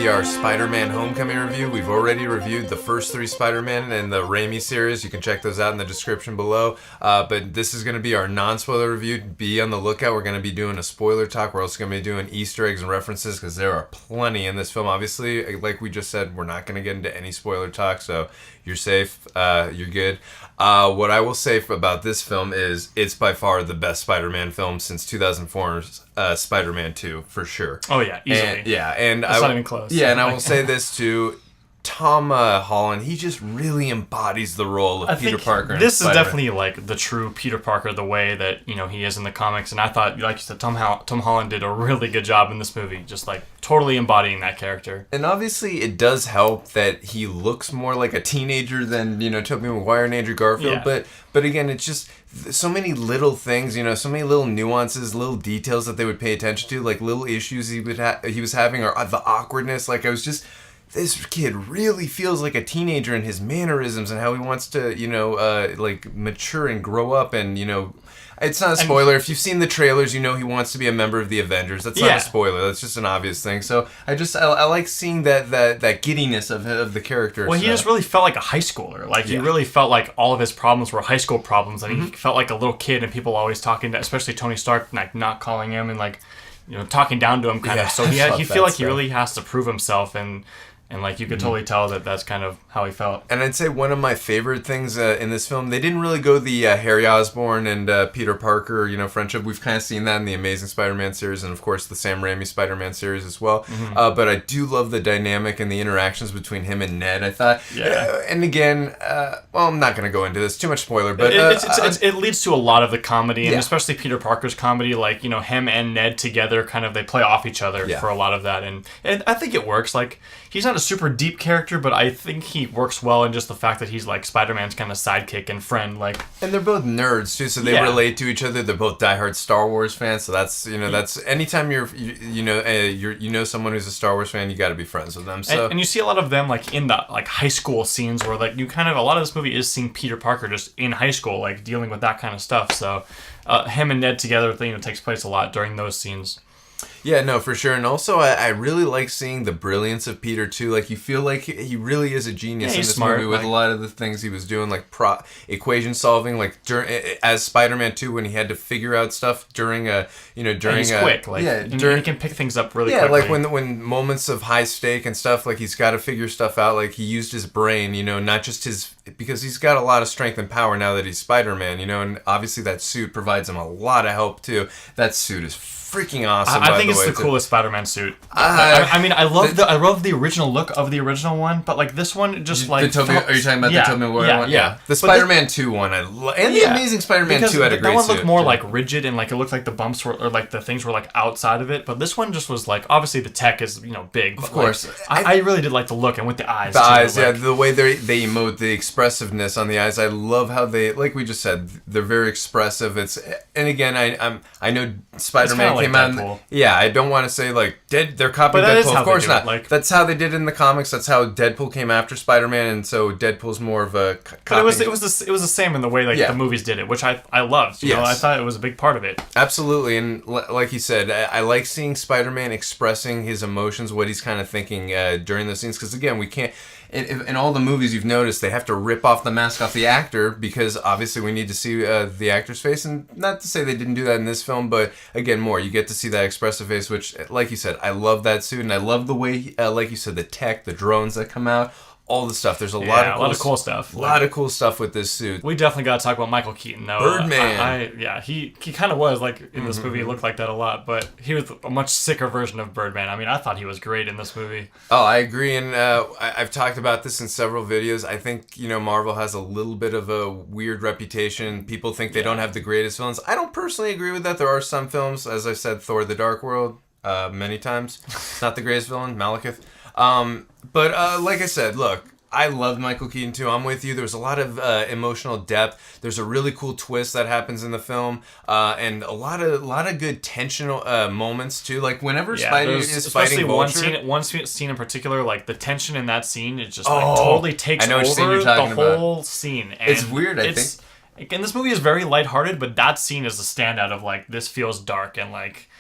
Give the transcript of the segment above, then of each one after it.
be our Spider-Man Homecoming review. We've already reviewed the first 3 Spider-Man in the Raimi series. You can check those out in the description below. But this is going to be our non-spoiler review. Be on the lookout. We're going to be doing a spoiler talk. We're also going to be doing Easter eggs and references because there are plenty in this film. Obviously, like we just said, we're not going to get into any spoiler talk, so you're safe. You're good. What I will say about this film is it's by far the best Spider-Man film since 2004's Spider-Man 2, for sure. Oh, yeah, easily. And it's not even close. Yeah, and I will say this too. Tom Holland, he just really embodies the role of Peter Parker. This is definitely like the true Peter Parker, the way that he is in the comics. And I thought, like you said, Tom Holland did a really good job in this movie, just like totally embodying that character. And obviously, it does help that he looks more like a teenager than Tobey Maguire and Andrew Garfield. Yeah. But again, it's just so many little things, so many little nuances, little details that they would pay attention to, like little issues he was having, or the awkwardness. Like this kid really feels like a teenager in his mannerisms and how he wants to, like mature and grow up. And, it's not a spoiler. If you've seen the trailers, he wants to be a member of the Avengers. That's not a spoiler. That's just an obvious thing. So I like seeing that giddiness of the character. Well, he just really felt like a high schooler. Like he really felt like all of his problems were high school problems, and he felt like a little kid. And people always talking to, especially Tony Stark, like not calling him and like talking down to him kind of. So he feel like he really has to prove himself and like you could totally tell that's kind of how he felt. And I'd say one of my favorite things in this film, they didn't really go the Harry Osborn and Peter Parker, friendship. We've kind of seen that in the Amazing Spider-Man series and, of course, the Sam Raimi Spider-Man series as well. But I do love the dynamic and the interactions between him and Ned, I thought. Yeah. And again, I'm not going to go into this. Too much spoiler. But it leads to a lot of the comedy, and especially Peter Parker's comedy. Like, him and Ned together, kind of, they play off each other for a lot of that. And I think it works. Like, he's not a super deep character, but I think he works well in just the fact that he's like Spider-Man's kind of sidekick and friend. Like, and they're both nerds too, so they relate to each other. They're both diehard Star Wars fans, so that's that's anytime you're someone who's a Star Wars fan, you got to be friends with them. So and you see a lot of them like in the like high school scenes where like you kind of a lot of this movie is seeing Peter Parker just in high school, like dealing with that kind of stuff. So him and Ned together, takes place a lot during those scenes. Yeah, no, for sure. And also, I really like seeing the brilliance of Peter, too. Like, you feel like he really is a genius in this movie with a lot of the things he was doing, like equation solving, like as Spider-Man 2 when he had to figure out stuff during he's quick. Like, he can pick things up really quickly. Yeah, like when moments of high stake and stuff, like he's got to figure stuff out. Like, he used his brain, not just because he's got a lot of strength and power now that he's Spider-Man, and obviously that suit provides him a lot of help, too. That suit is freaking awesome. I think it's the coolest Spider-Man suit. I love the original look of the original one, but like this one, just like are you talking about the Tobey Maguire one? Yeah, the Spider-Man 2 one, and the Amazing Spider-Man 2 had a great suit. That one looked more like rigid and like it looked like the bumps were or like the things were like outside of it, but this one just was like obviously the tech is big. Of course, I really did like the look and with the eyes. The eyes, the way they emote, the expressiveness on the eyes. I love how they, like we just said, they're very expressive. And again, I know Spider-Man came out. I don't want to say like they're copying Deadpool. Of course not. Like, that's how they did it in the comics. That's how Deadpool came after Spider-Man, and so Deadpool's more of a. But it was the same in the way like the movies did it, which I loved. I thought it was a big part of it. Absolutely, and like you said, I like seeing Spider-Man expressing his emotions, what he's kind of thinking during those scenes. Because again, we can't. In all the movies you've noticed, they have to rip off the mask off the actor because obviously we need to see the actor's face. And not to say they didn't do that in this film, but again, you get to see that expressive face, which, like you said, I love that suit. And I love the way, like you said, the tech, the drones that come out. All the stuff. There's a lot of cool stuff. A lot of cool stuff with this suit. We definitely got to talk about Michael Keaton, though. Birdman. He kind of was like in this movie. He looked like that a lot, but he was a much sicker version of Birdman. I mean, I thought he was great in this movie. Oh, I agree, and I've talked about this in several videos. I think Marvel has a little bit of a weird reputation. People think they don't have the greatest villains. I don't personally agree with that. There are some films, as I said, Thor: The Dark World, many times. Not the greatest villain, Malekith. But like I said, look, I loved Michael Keaton too. I'm with you. There's a lot of emotional depth. There's a really cool twist that happens in the film, and a lot of good tensional moments too. Like whenever Spidey is fighting Vulture, one scene in particular, like the tension in that scene, it just totally takes over the whole scene. And it's weird. I think. And this movie is very lighthearted, but that scene is the standout of like this feels dark and like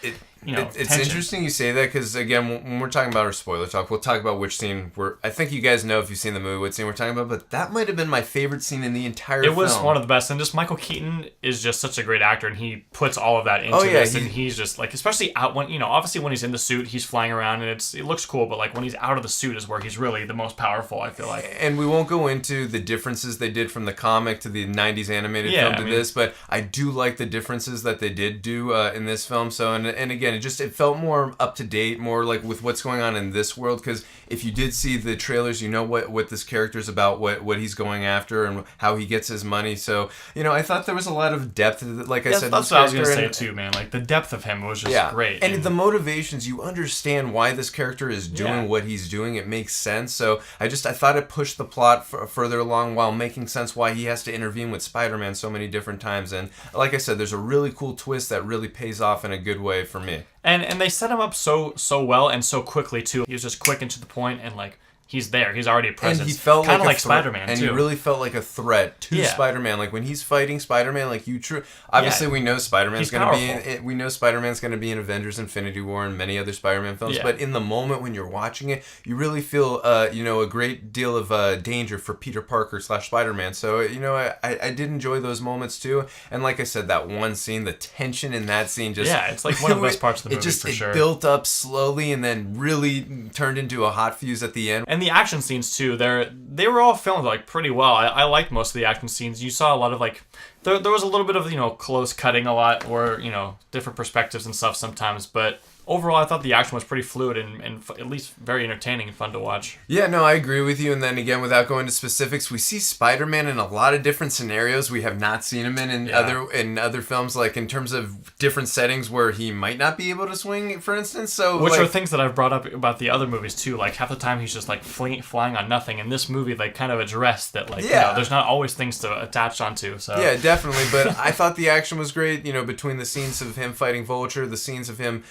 It's tension. interesting you say that because, again, when we're talking about our spoiler talk, we'll talk about which scene I think you guys know if you've seen the movie what scene we're talking about, but that might have been my favorite scene in the entire film. It was one of the best, and just Michael Keaton is just such a great actor, and he puts all of that into this, and he's just like, especially out when, obviously when he's in the suit, he's flying around, and it looks cool, but like when he's out of the suit is where he's really the most powerful, I feel like. And we won't go into the differences they did from the comic to the 90s animated film to this, but I do like the differences that they did do in this film. So, and again, it felt more up to date, more like with what's going on in this world, because if you did see the trailers, you know what this character's about, what he's going after, and how he gets his money. So, I thought there was a lot of depth, like I said. That's what I was going to say too, man. Like, the depth of him was just great. And the motivations, you understand why this character is doing what he's doing. It makes sense. So I thought it pushed the plot further along while making sense why he has to intervene with Spider-Man so many different times. And like I said, there's a really cool twist that really pays off in a good way for me. And they set him up so well and so quickly too. He was just quick and to the point, and like, he's there. He's already a presence. And he felt kind of like Spider-Man, too. And he really felt like a threat to Spider-Man. Like when he's fighting Spider-Man, like obviously we know Spider-Man's going to be in Avengers: Infinity War and many other Spider-Man films. Yeah. But in the moment when you're watching it, you really feel a great deal of danger for Peter Parker / Spider-Man. So I did enjoy those moments too. And like I said, that one scene, the tension in that scene, it's like one of the best parts of the movie for sure. It built up slowly and then really turned into a hot fuse at the end. And the action scenes too, they were all filmed like pretty well. I liked most of the action scenes. You saw a lot of like there was a little bit of close cutting a lot, or different perspectives and stuff sometimes, but overall, I thought the action was pretty fluid and at least very entertaining and fun to watch. Yeah, no, I agree with you. And then again, without going into specifics, we see Spider-Man in a lot of different scenarios we have not seen him in other films, like in terms of different settings where he might not be able to swing, for instance. So, which are things that I've brought up about the other movies too. Like half the time he's just like flying on nothing. In this movie, they kind of addressed that, like, there's not always things to attach onto. So yeah, definitely. But I thought the action was great. Between the scenes of him fighting Vulture, the scenes of him,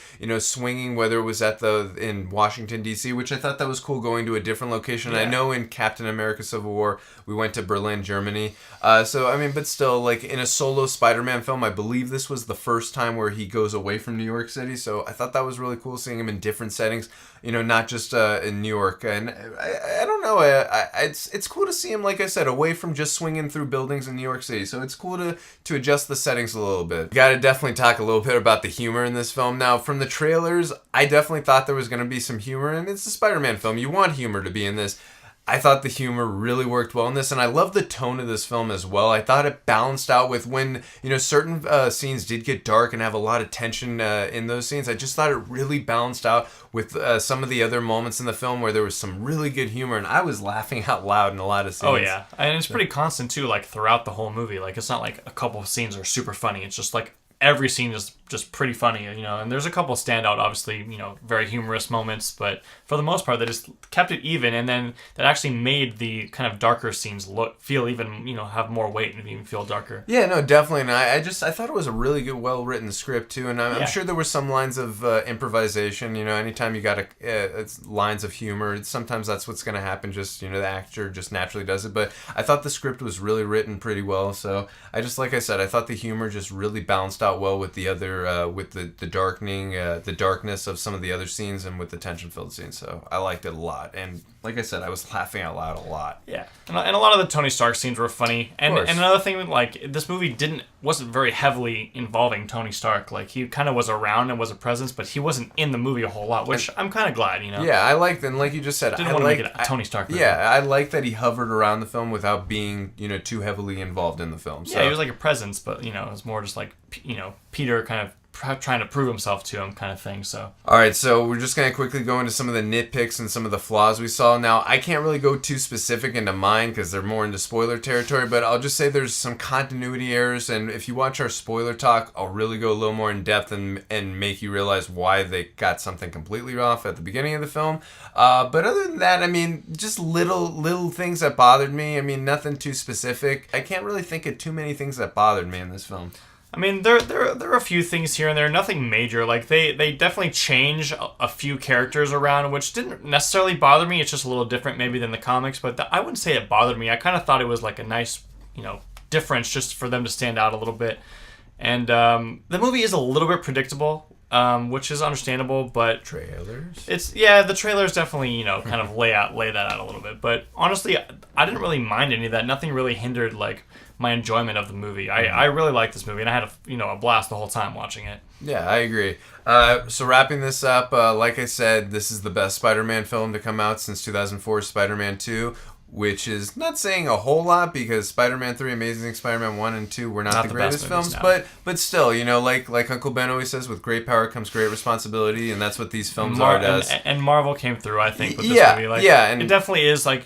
swinging, whether it was in Washington D.C., which I thought that was cool, going to a different location. Yeah. I know in Captain America: Civil War we went to Berlin, Germany. But still, like in a solo Spider-Man film, I believe this was the first time where he goes away from New York City. So I thought that was really cool, seeing him in different settings. Not just in New York. And I don't know. It's cool to see him, like I said, away from just swinging through buildings in New York City. So it's cool to adjust the settings a little bit. Got to definitely talk a little bit about the humor in this film. Now, from the trailers, I definitely thought there was going to be some humor, and it's a Spider-Man film. You want humor to be in this. I thought the humor really worked well in this, and I love the tone of this film as well. I thought it balanced out with when, certain scenes did get dark and have a lot of tension in those scenes. I just thought it really balanced out with some of the other moments in the film where there was some really good humor, and I was laughing out loud in a lot of scenes. Oh, yeah. And it's pretty constant, too, like, throughout the whole movie. Like, it's not like a couple of scenes are super funny. It's just, like, every scene is just pretty funny, and there's a couple standout, obviously, very humorous moments, but for the most part, they just kept it even, and then that actually made the kind of darker scenes feel even, have more weight and even feel darker. Yeah, no, definitely, and I thought it was a really good, well-written script, too, and I'm sure there were some lines of improvisation, anytime you got lines of humor, sometimes that's what's going to happen, just, the actor just naturally does it, but I thought the script was really written pretty well, so like I said, I thought the humor just really balanced out well with the other, with the darkness of some of the other scenes and with the tension-filled scenes. So I liked it a lot. And like I said, I was laughing out loud a lot. Yeah. And a lot of the Tony Stark scenes were funny. And another thing, like, this movie wasn't very heavily involving Tony Stark. Like, he kind of was around and was a presence, but he wasn't in the movie a whole lot, which I'm kind of glad, Yeah, I liked it. And like you just said, I want to make it a Tony Stark movie. Yeah, I like that he hovered around the film without being, too heavily involved in the film. So. Yeah, he was like a presence, but, it was more just like, Peter kind of trying to prove himself to him kind of thing. So all right, so we're just going to quickly go into some of the nitpicks and some of the flaws we saw. Now, I can't really go too specific into mine because they're more into spoiler territory, but I'll just say there's some continuity errors, and if you watch our spoiler talk, I'll really go a little more in depth and make you realize why they got something completely off at the beginning of the film. But other than that, just little things that bothered me. Nothing too specific. I can't really think of too many things that bothered me in this film. There are a few things here and there, nothing major. Like, they definitely change a few characters around, which didn't necessarily bother me. It's just a little different maybe than the comics, but I wouldn't say it bothered me. I kind of thought it was like a nice, difference just for them to stand out a little bit. And the movie is a little bit predictable which is understandable, but Trailers? the trailers definitely, kind of lay that out a little bit. But honestly, I didn't really mind any of that. Nothing really hindered, like, my enjoyment of the movie. I really liked this movie, and I had a blast the whole time watching it. Yeah, I agree. So wrapping this up, like I said, this is the best Spider-Man film to come out since 2004's Spider-Man 2, which is not saying a whole lot because Spider-Man 3, Amazing Spider-Man 1 and 2 were not the greatest films, no. but still, like Uncle Ben always says, with great power comes great responsibility, and that's what these films are to us. And Marvel came through, I think, with this movie. Like, and it definitely is, like,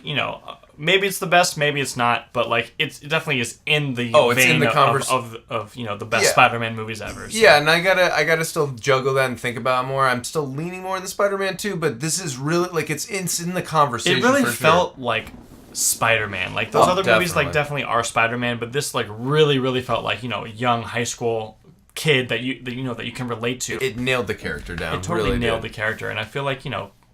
maybe it's the best, maybe it's not, but like it definitely is in the vein of the best Spider-Man movies ever. So. Yeah, and I gotta still juggle that and think about it more. I'm still leaning more in the Spider-Man 2, but this is really like it's in the conversation. It really for felt sure. like Spider-Man. Like those other movies, like definitely are Spider-Man, but this like really felt like a young high school kid that you can relate to. It nailed the character down. It totally really nailed the character, and I feel like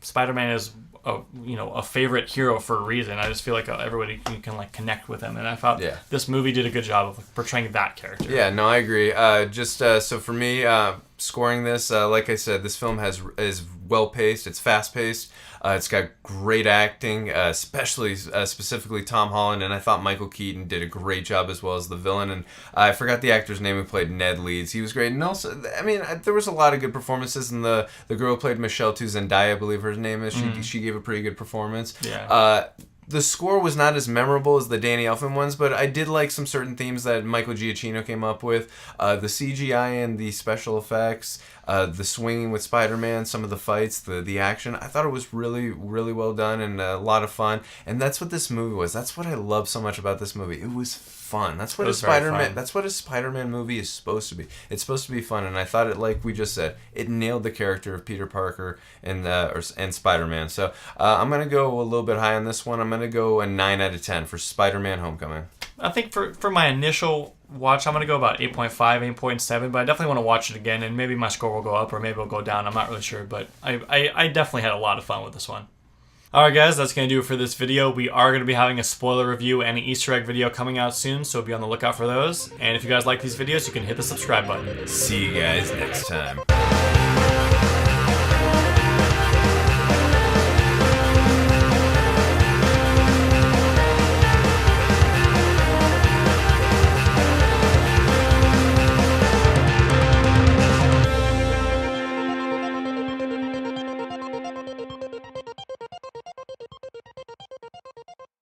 Spider-Man is a favorite hero for a reason. I just feel like everybody can like connect with him, and I thought this movie did a good job of portraying that character. Yeah, no, I agree. So for me, scoring this, like I said, this film is well paced. It's fast paced. It's got great acting, especially specifically Tom Holland, and I thought Michael Keaton did a great job as well as the villain. And I forgot the actor's name who played Ned Leeds. He was great, and also, I mean, there was a lot of good performances. And the girl who played Michelle too, Zendaya, I believe her name is. She gave a pretty good performance. Yeah. The score was not as memorable as the Danny Elfman ones, but I did like some certain themes that Michael Giacchino came up with. The CGI and the special effects, the swinging with Spider-Man, some of the fights, the action. I thought it was really, really well done and a lot of fun. And that's what this movie was. That's what I love so much about this movie. It was fun. That's what a Spider-Man movie is supposed to be. It's supposed to be fun, and I thought it, like we just said, it nailed the character of Peter Parker and Spider-Man. So I'm gonna go a little bit high on this one. I'm gonna go a 9 out of 10 for Spider-Man: Homecoming. I think for my initial watch, I'm going to go about 8.5, 8.7, but I definitely want to watch it again, and maybe my score will go up or maybe it'll go down. I'm not really sure, but I definitely had a lot of fun with this one. Alright guys, that's going to do it for this video. We are going to be having a spoiler review and an Easter egg video coming out soon, so be on the lookout for those. And if you guys like these videos, you can hit the subscribe button. See you guys next time.